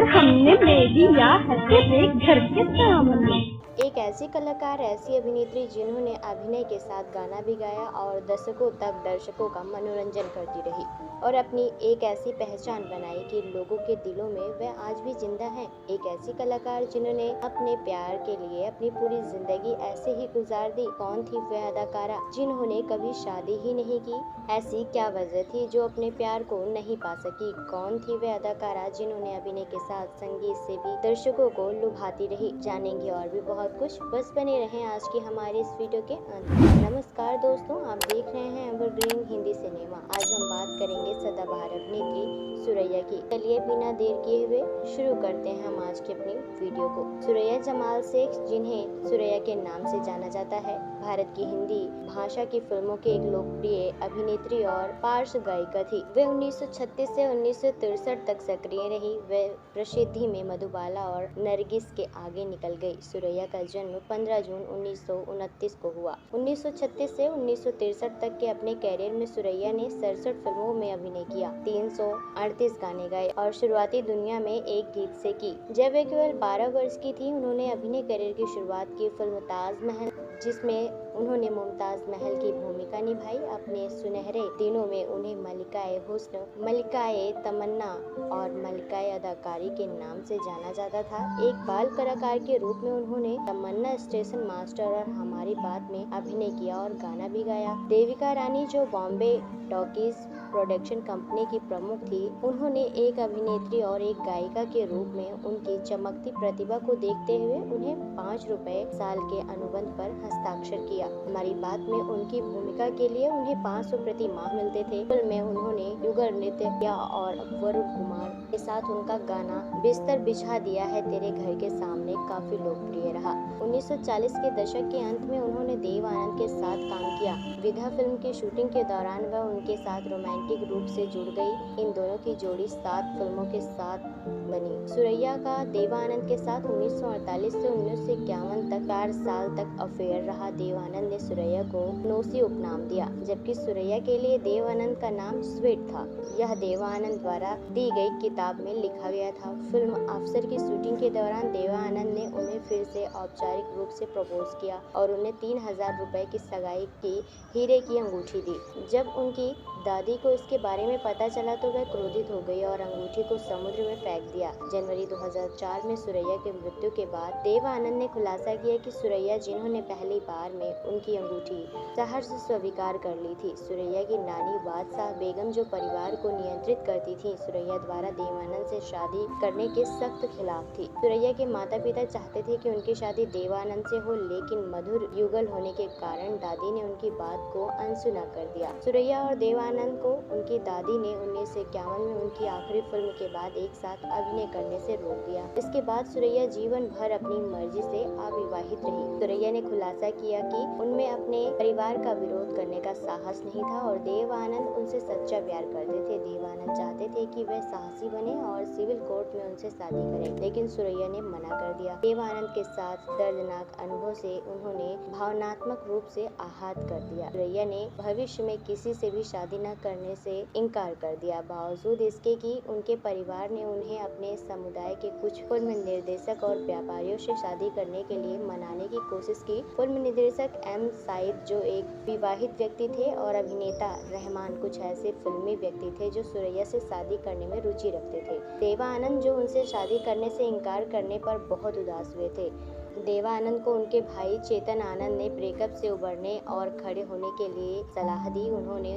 पर हमने ले लिया है तेरे घर के सामने। एक ऐसी कलाकार, ऐसी अभिनेत्री जिन्होंने अभिनय के साथ गाना भी गाया और दशकों तक दर्शकों का मनोरंजन करती रही और अपनी एक ऐसी पहचान बनाई कि लोगों के दिलों में वह आज भी जिंदा है। एक ऐसी कलाकार जिन्होंने अपने प्यार के लिए अपनी पूरी जिंदगी ऐसे ही गुजार दी। कौन थी वह अदाकारा जिन्होंने कभी शादी ही नहीं की? ऐसी क्या वजह थी जो अपने प्यार को नहीं पा सकी? कौन थी वह अदाकारा जिन्होंने अभिनय के साथ संगीत से भी दर्शकों को लुभाती रही? जानेंगे और भी बहुत कुछ, बस बने रहें आज की हमारे इस वीडियो के अंत में। नमस्कार दोस्तों, आप देख रहे हैं एवरग्रीन हिंदी सिनेमा। आज हम बात करेंगे सदाबहार अभिनेत्री सुरैया की। चलिए बिना देर किए हुए शुरू करते हैं हम आज की अपनी वीडियो को। सुरैया जमाल शेख, जिन्हें सुरैया के नाम से जाना जाता है, भारत की हिंदी भाषा की फिल्मों की एक लोकप्रिय अभिनेत्री और पार्श्व गायिका थी। वे 1936 से 1963 तक सक्रिय रही। वे प्रसिद्धि में मधुबाला और नरगिस के आगे निकल गई। सुरैया का जन्म 15 जून 1929 को हुआ। 1936 से 1963 तक के अपने कैरियर में सुरैया ने 67 फिल्मों में अभिनय किया, 338 गाने गाए और शुरुआती दुनिया में एक गीत से की। जब वे केवल 12 वर्ष की थी, उन्होंने अभिनय करियर की शुरुआत की फिल्म ताजमहल, जिसमें उन्होंने मुमताज महल की भूमिका निभाई। अपने सुनहरे दिनों में उन्हें मलिकाए हुस्न, मलिकाए तमन्ना और मलिकाए अदाकारी के नाम से जाना जाता था। एक बाल कलाकार के रूप में उन्होंने तमन्ना, स्टेशन मास्टर और हमारी बात में अभिनय किया और गाना भी गाया। देविका रानी, जो बॉम्बे टॉकीज प्रोडक्शन कंपनी की प्रमुख थी, उन्होंने एक अभिनेत्री और एक गायिका के रूप में उनकी चमकती प्रतिभा को देखते हुए उन्हें 5 रुपए साल के अनुबंध पर हस्ताक्षर किया। हमारी बात में उनकी भूमिका के लिए उन्हें 500 प्रति माह मिलते थे। फिल्म में उन्होंने युगल नृत्य किया और वरुण कुमार के साथ उनका गाना बिस्तर बिछा दिया है तेरे घर के सामने काफी लोकप्रिय रहा। 1940 के दशक के अंत में उन्होंने देव आनंद के साथ काम किया। विधा फिल्म की शूटिंग के दौरान वह उनके साथ रोमांटिक रूप से जुड़ गई। इन दोनों की जोड़ी 7 फिल्मों के साथ बनी। सुरैया का देव आनंद के साथ 1948 से 1951 तक 4 साल तक अफेयर रहा। देव आनंद ने सुरैया को नोसी उपनाम दिया, जबकि सुरैया के लिए देव आनंद का नाम स्वीट था। यह देव आनंद द्वारा दी गई किताब में लिखा गया था। फिल्म अफसर की शूटिंग के दौरान देव आनंद ने उन्हें फिर से औपचारिक रूप से प्रपोज किया और उन्हें 3000 रुपए की सगाई की हीरे की अंगूठी दी। जब उनकी दादी को इसके बारे में पता चला तो वह क्रोधित हो गई और अंगूठी को समुद्र में फेंक दिया। जनवरी 2004 में सुरैया की मृत्यु के बाद देव आनंद ने खुलासा किया कि सुरैया, जिन्होंने पहली बार में उनकी अंगूठी सहर्ष स्वीकार कर ली थी, सुरैया की नानी बादशाह बेगम, जो परिवार को नियंत्रित करती थी, सुरैया द्वारा देव आनंद से शादी करने के सख्त खिलाफ थी। सुरैया के माता पिता चाहते थे कि उनकी शादी देव आनंद से हो, लेकिन मधुर युगल होने के कारण दादी ने उनकी बात को अनसुना कर दिया। सुरैया और देव आनंद को उनकी दादी ने 1951 में उनकी आखिरी फिल्म के बाद एक साथ अभिनय करने से रोक दिया। इसके बाद सुरैया जीवन भर अपनी मर्जी से अविवाहित रही। सुरैया ने खुलासा किया कि उनमें अपने परिवार का विरोध करने का साहस नहीं था और देव आनंद उनसे सच्चा प्यार करते थे। देव आनंद चाहते थे कि वह साहसी बने और सिविल कोर्ट में उनसे शादी करें, लेकिन सुरैया ने मना कर दिया। देव आनंद के साथ दर्दनाक अनुभव से उन्होंने भावनात्मक रूप से आहत कर दिया। सुरैया ने भविष्य में किसी से भी शादी न करने से इनकार कर दिया। बावजूद इसके कि उनके परिवार ने उन्हें अपने समुदाय के कुछ फिल्म निर्देशक और व्यापारियों से शादी करने के लिए मनाने की कोशिश की। फिल्म निर्देशक एम साइद, जो एक विवाहित व्यक्ति थे, और अभिनेता रहमान कुछ ऐसे फिल्मी व्यक्ति थे जो सुरैया से शादी करने में रुचि रखते थे। देव आनंद, जो उनसे शादी करने से इनकार करने पर बहुत उदास हुए थे। देव आनंद को उनके भाई चेतन आनंद ने ब्रेकअप से उबरने और खड़े होने के लिए सलाह दी। उन्होंने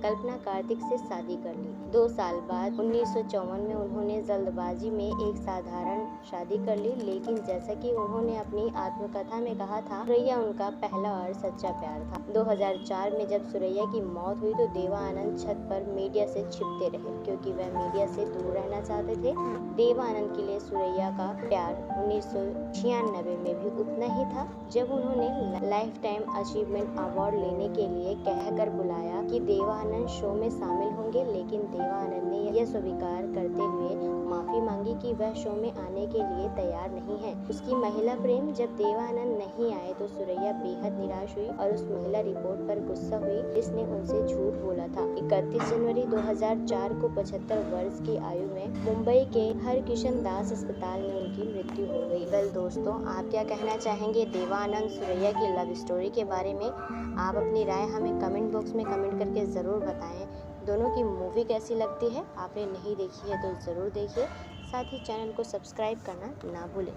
कल्पना कार्तिक से शादी कर ली। 2 साल बाद 1954 में उन्होंने जल्दबाजी में एक साधारण शादी कर ली, लेकिन जैसा कि उन्होंने अपनी आत्मकथा में कहा था, सुरैया उनका पहला और सच्चा प्यार था। 2004 में जब सुरैया की मौत हुई तो देव आनंद छत पर मीडिया से छिपते रहे, क्योंकि वह मीडिया से दूर रहना चाहते थे। देव आनंद के लिए सुरैया का प्यार 1996 में भी उतना ही था, जब उन्होंने लाइफ टाइम अचीवमेंट अवार्ड लेने के लिए कहकर बुलाया कि देव आनंद शो में शामिल होंगे, लेकिन देव आनंद ने यह स्वीकार करते हुए माफी मांगी कि वह शो में आने के लिए तैयार नहीं है। उसकी महिला प्रेम जब देवानंद नहीं आए तो सुरैया बेहद निराश हुई और उस महिला रिपोर्ट पर गुस्सा हुई जिसने उनसे झूठ बोला था। 31 जनवरी 2004 को 75 वर्ष की आयु में मुंबई के हरकिशन दास अस्पताल में उनकी मृत्यु हो गई। वेल दोस्तों, आप क्या कहना चाहेंगे देवानंद सुरैया की लव स्टोरी के बारे में? आप अपनी राय हमें कमेंट बॉक्स में कमेंट करके ज़रूर बताएं। दोनों की मूवी कैसी लगती है? आपने नहीं देखी है तो ज़रूर देखिए। साथ ही चैनल को सब्सक्राइब करना ना भूलें।